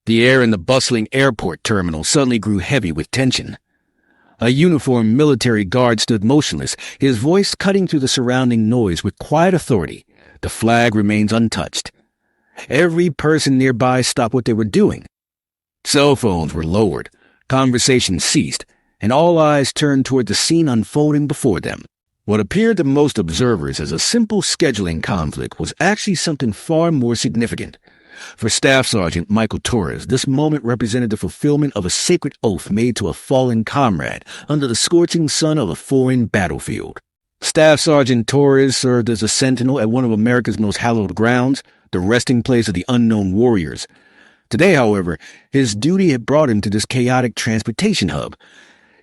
The air in the bustling airport terminal suddenly grew heavy with tension. A uniformed military guard stood motionless, his voice cutting through the surrounding noise with quiet authority. The flag remains untouched. Every person nearby stopped what they were doing. Cell phones were lowered, conversation ceased, and all eyes turned toward the scene unfolding before them. What appeared to most observers as a simple scheduling conflict was actually something far more significant. For Staff Sergeant Michael Torres, this moment represented the fulfillment of a sacred oath made to a fallen comrade under the scorching sun of a foreign battlefield. Staff Sergeant Torres served as a sentinel at one of America's most hallowed grounds, the resting place of the unknown warriors. Today, however, his duty had brought him to this chaotic transportation hub.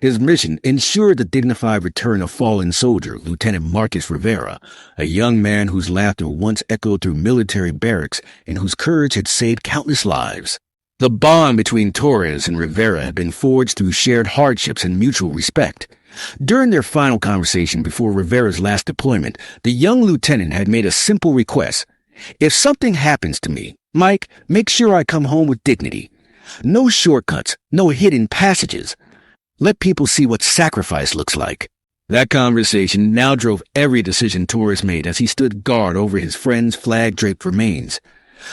His mission ensured the dignified return of fallen soldier Lieutenant Marcus Rivera, a young man whose laughter once echoed through military barracks and whose courage had saved countless lives. The bond between Torres and Rivera had been forged through shared hardships and mutual respect. During their final conversation before Rivera's last deployment, the young lieutenant had made a simple request. "If something happens to me, Mike, make sure I come home with dignity. No shortcuts, no hidden passages. Let people see what sacrifice looks like." That conversation now drove every decision Torres made as he stood guard over his friend's flag-draped remains.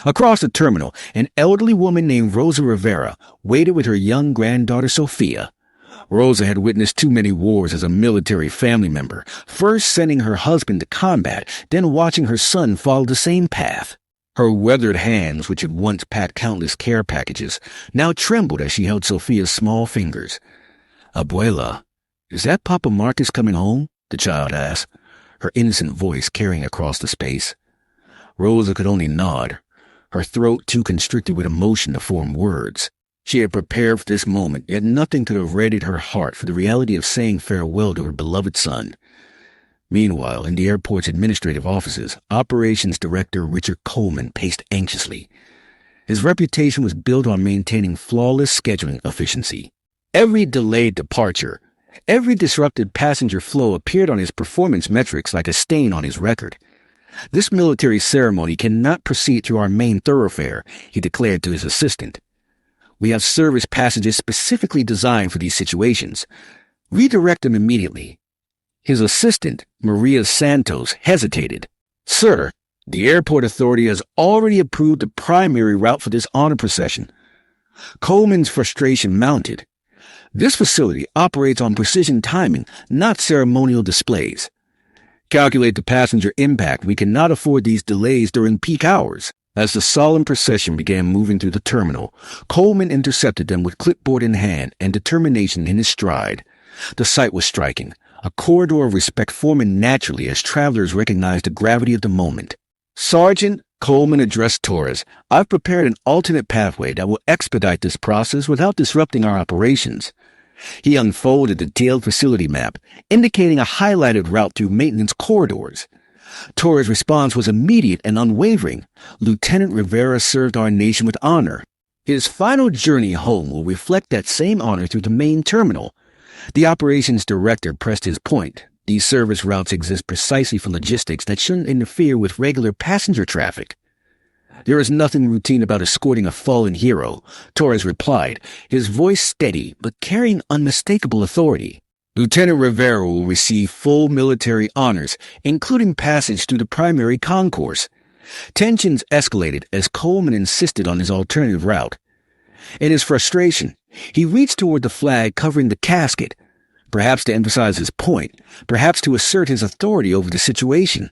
Across the terminal, an elderly woman named Rosa Rivera waited with her young granddaughter Sophia. Rosa had witnessed too many wars as a military family member, first sending her husband to combat, then watching her son follow the same path. Her weathered hands, which had once packed countless care packages, now trembled as she held Sophia's small fingers. "Abuela, is that Papa Marcus coming home?" the child asked, her innocent voice carrying across the space. Rosa could only nod, her throat too constricted with emotion to form words. She had prepared for this moment, yet nothing could have readied her heart for the reality of saying farewell to her beloved son. Meanwhile, in the airport's administrative offices, Operations Director Richard Coleman paced anxiously. His reputation was built on maintaining flawless scheduling efficiency. Every delayed departure, every disrupted passenger flow appeared on his performance metrics like a stain on his record. "This military ceremony cannot proceed through our main thoroughfare," he declared to his assistant. "We have service passages specifically designed for these situations. Redirect them immediately." His assistant, Maria Santos, hesitated. "Sir, the airport authority has already approved the primary route for this honor procession." Coleman's frustration mounted. "This facility operates on precision timing, not ceremonial displays. Calculate the passenger impact. We cannot afford these delays during peak hours." As the solemn procession began moving through the terminal, Coleman intercepted them with clipboard in hand and determination in his stride. The sight was striking, a corridor of respect forming naturally as travelers recognized the gravity of the moment. "Sergeant," Coleman addressed Torres, "I've prepared an alternate pathway that will expedite this process without disrupting our operations." He unfolded the detailed facility map, indicating a highlighted route through maintenance corridors. Torres' response was immediate and unwavering. "Lieutenant Rivera served our nation with honor. His final journey home will reflect that same honor through the main terminal." The operations director pressed his point. These service routes exist precisely for logistics that shouldn't interfere with regular passenger traffic. "There is nothing routine about escorting a fallen hero," Torres replied, his voice steady but carrying unmistakable authority. "Lieutenant Rivera will receive full military honors, including passage through the primary concourse." Tensions escalated as Coleman insisted on his alternative route. In his frustration, he reached toward the flag covering the casket, perhaps to emphasize his point, perhaps to assert his authority over the situation.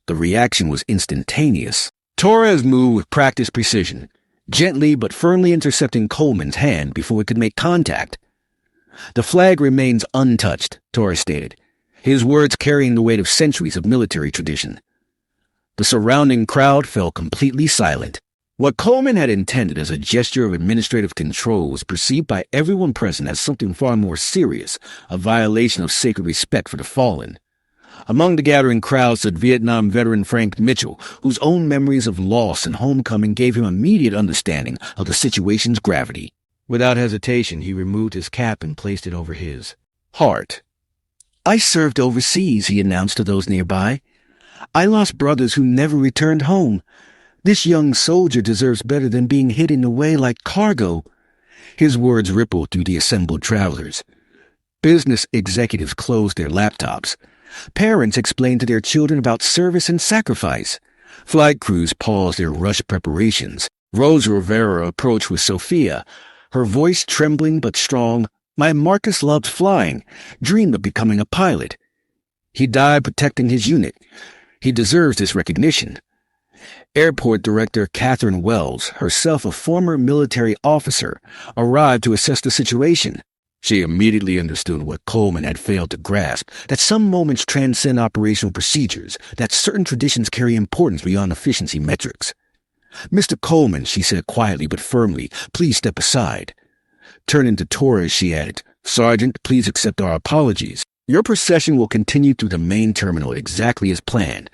The reaction was instantaneous. Torres moved with practiced precision, gently but firmly intercepting Coleman's hand before it could make contact. "The flag remains untouched," Torres stated, his words carrying the weight of centuries of military tradition. The surrounding crowd fell completely silent. What Coleman had intended as a gesture of administrative control was perceived by everyone present as something far more serious, a violation of sacred respect for the fallen. Among the gathering crowd stood Vietnam veteran Frank Mitchell, whose own memories of loss and homecoming gave him immediate understanding of the situation's gravity. Without hesitation, he removed his cap and placed it over his heart. "I served overseas," he announced to those nearby. "I lost brothers who never returned home. This young soldier deserves better than being hidden away like cargo. His words rippled through the assembled travelers. Business executives closed their laptops. Parents explained to their children about service and sacrifice. Flight crews paused their rush preparations. Rosa Rivera approached with Sophia, her voice trembling but strong. My Marcus loved flying, dreamed of becoming a pilot. He died protecting his unit. He deserves this recognition. Airport Director Catherine Wells, herself a former military officer, arrived to assess the situation. She immediately understood what Coleman had failed to grasp, that some moments transcend operational procedures, that certain traditions carry importance beyond efficiency metrics. Mr. Coleman, she said quietly but firmly, please step aside. Turning to Torres, she added, Sergeant, please accept our apologies. Your procession will continue through the main terminal exactly as planned.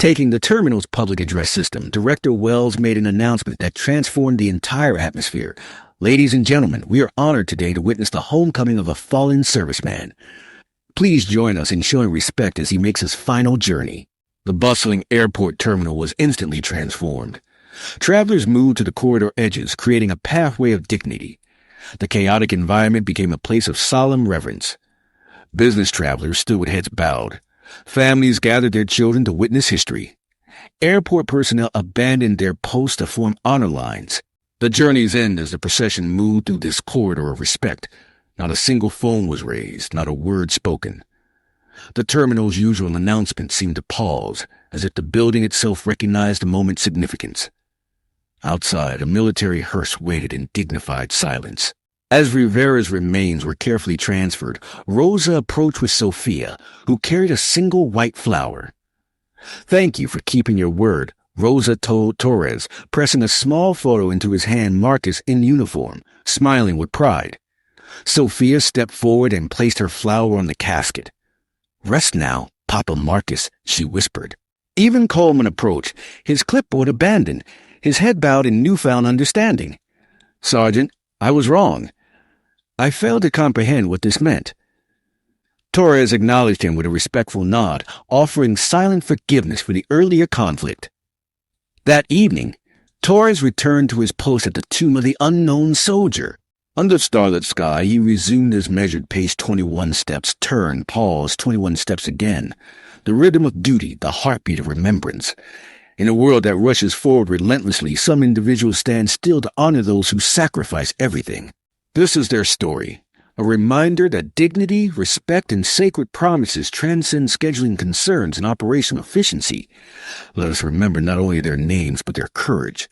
Taking the terminal's public address system, Director Wells made an announcement that transformed the entire atmosphere. Ladies and gentlemen, we are honored today to witness the homecoming of a fallen serviceman. Please join us in showing respect as he makes his final journey. The bustling airport terminal was instantly transformed. Travelers moved to the corridor edges, creating a pathway of dignity. The chaotic environment became a place of solemn reverence. Business travelers stood with heads bowed. Families gathered their children to witness history. Airport personnel abandoned their posts to form honor lines. The journey's end as the procession moved through this corridor of respect. Not a single phone was raised, not a word spoken. The terminal's usual announcement seemed to pause, as if the building itself recognized the moment's significance. Outside, a military hearse waited in dignified silence. As Rivera's remains were carefully transferred, Rosa approached with Sophia, who carried a single white flower. Thank you for keeping your word, Rosa told Torres, pressing a small photo into his hand, Marcus in uniform, smiling with pride. Sophia stepped forward and placed her flower on the casket. Rest now, Papa Marcus, she whispered. Even Coleman approached, his clipboard abandoned, his head bowed in newfound understanding. Sergeant, I was wrong. I failed to comprehend what this meant. Torres acknowledged him with a respectful nod, offering silent forgiveness for the earlier conflict. That evening, Torres returned to his post at the tomb of the unknown soldier. Under starlit sky, he resumed his measured pace 21 steps, turned, paused, 21 steps again. The rhythm of duty, the heartbeat of remembrance. In a world that rushes forward relentlessly, some individuals stand still to honor those who sacrifice everything. This is their story, a reminder that dignity, respect, and sacred promises transcend scheduling concerns and operational efficiency. Let us remember not only their names, but their courage.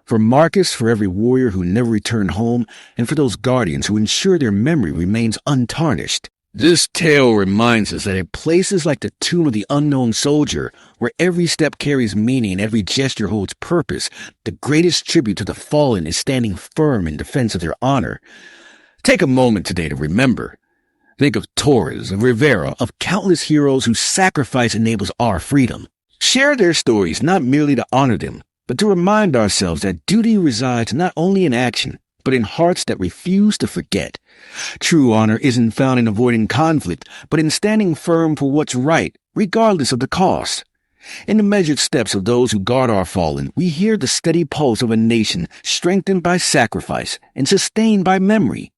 For Marcus, for every warrior who never returned home, and for those guardians who ensure their memory remains untarnished. This tale reminds us that in places like the tomb of the unknown soldier, where every step carries meaning and every gesture holds purpose, the greatest tribute to the fallen is standing firm in defense of their honor. Take a moment today to remember. Think of Torres, of Rivera, of countless heroes whose sacrifice enables our freedom. Share their stories not merely to honor them, but to remind ourselves that duty resides not only in action, but in hearts that refuse to forget. True honor isn't found in avoiding conflict, but in standing firm for what's right, regardless of the cost. In the measured steps of those who guard our fallen, we hear the steady pulse of a nation strengthened by sacrifice and sustained by memory.